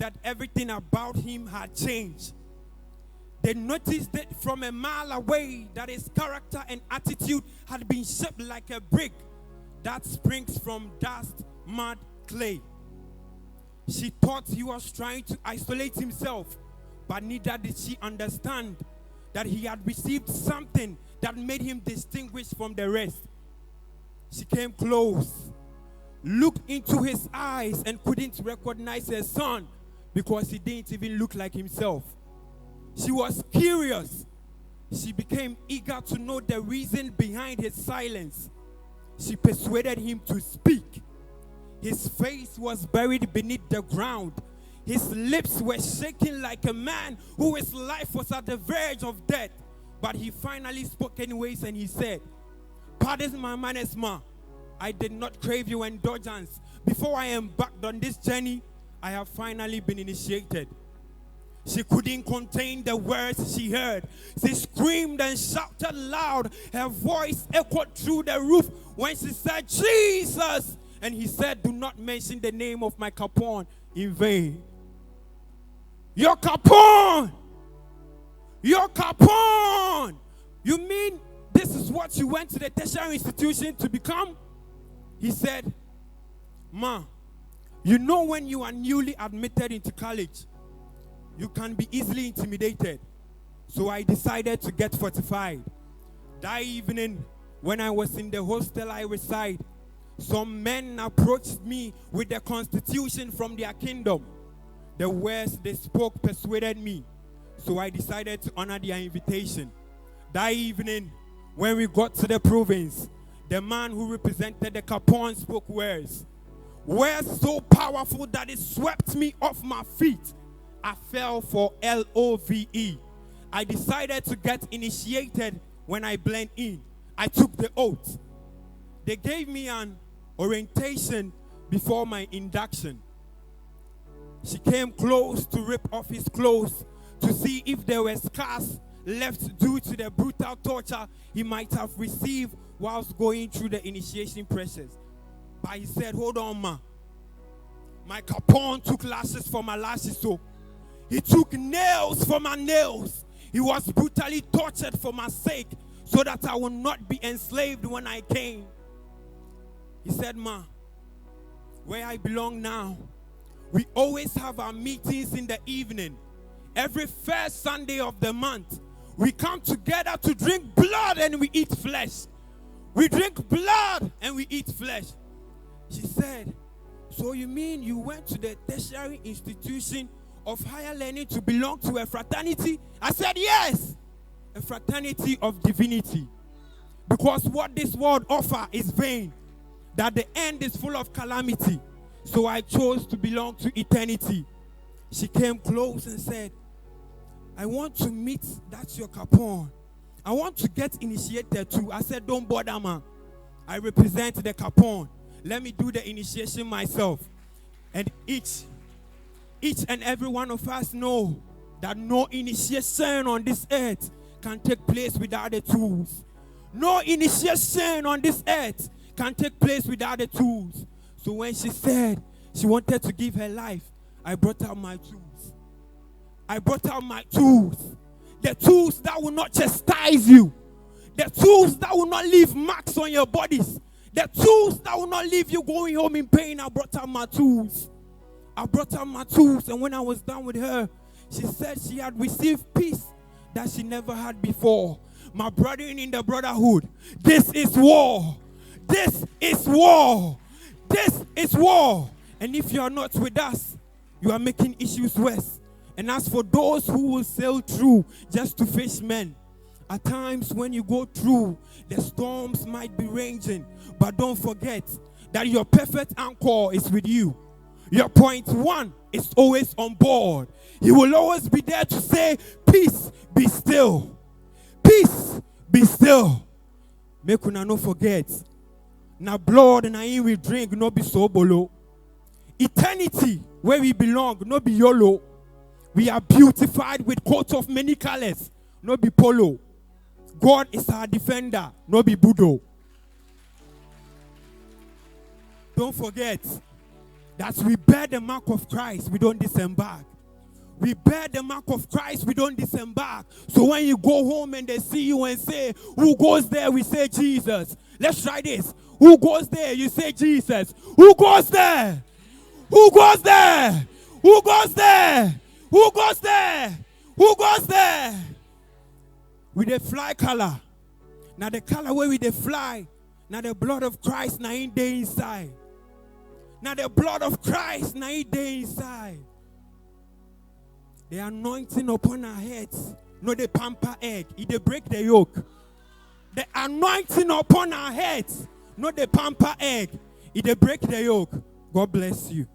that everything about him had changed. They noticed that from a mile away that his character and attitude had been shaped like a brick that springs from dust, mud, clay. She thought he was trying to isolate himself, but neither did she understand that he had received something that made him distinguished from the rest. She came close, looked into his eyes, and couldn't recognize her son because he didn't even look like himself. She was curious. She became eager to know the reason behind his silence. She persuaded him to speak. His face was buried beneath the ground. His lips were shaking like a man whose life was at the verge of death. But he finally spoke anyways, and he said, "Pardon my manners, ma. I did not crave your indulgence. Before I embarked on this journey, I have finally been initiated." She couldn't contain the words she heard. She screamed and shouted loud. Her voice echoed through the roof when she said, "Jesus!" And he said, "Do not mention the name of my Capone in vain." Your Capone! Your Capone! You mean this is what you went to the tertiary institution to become? He said, "Ma, you know when you are newly admitted into college, you can be easily intimidated. So I decided to get fortified. That evening, when I was in the hostel I reside, some men approached me with the constitution from their kingdom. The words they spoke persuaded me, so I decided to honor their invitation. That evening, when we got to the province, the man who represented the Capone spoke words so powerful that it swept me off my feet. I fell for LOVE. I decided to get initiated when I blend in. I took the oath. They gave me an orientation before my induction. She came close to rip off his clothes to see if there were scars left due to the brutal torture he might have received whilst going through the initiation process. But he said, "Hold on, ma. My Capone took lashes for my lashes, so he took nails for my nails. He was brutally tortured for my sake so that I would not be enslaved when I came." He said, "Ma, where I belong now, we always have our meetings in the evening. Every first Sunday of the month, we come together to drink blood and we eat flesh. We drink blood and we eat flesh." She said, "So you mean you went to the tertiary institution of higher learning to belong to a fraternity?" I said, "Yes, a fraternity of divinity. Because what this world offers is vain, that the end is full of calamity. So I chose to belong to eternity." She came close and said, "I want to meet that your Capone. I want to get initiated too." I said, "Don't bother, man. I represent the Capone. Let me do the initiation myself." And each and every one of us know that no initiation on this earth can take place without the tools. No initiation on this earth can take place without the tools. So when she said she wanted to give her life, I brought out my tools. I brought out my tools. The tools that will not chastise you. The tools that will not leave marks on your bodies. The tools that will not leave you going home in pain. I brought out my tools. I brought out my tools, and when I was done with her, she said she had received peace that she never had before. My brethren in the brotherhood, this is war. This is war. This is war. And if you are not with us, you are making issues worse. And as for those who will sail through just to fish men, at times when you go through, the storms might be raging. But don't forget that your perfect anchor is with you. Your point one is always on board. He will always be there to say, "Peace, be still. Peace, be still." Make una no forget. Na blood and I we drink, no be so bolo. Eternity, where we belong, no be YOLO. We are beautified with coats of many colors, no be polo. God is our defender, no be Budo. Don't forget That we bear the mark of Christ, we don't disembark. We bear the mark of Christ, we don't disembark. So when you go home and they see you and say, who goes there? We say Jesus. Let's try this. Who goes there? You say Jesus. Who goes there? Who goes there? Who goes there? Who goes there? Who goes there? With the fly color. Now the color where with the fly. Now the blood of Christ now in there inside. Now the blood of Christ now in there inside. The anointing upon our heads. No the pamper egg. It they break the yoke. The anointing upon our heads. Not the pamper egg. It they break the yoke. God bless you.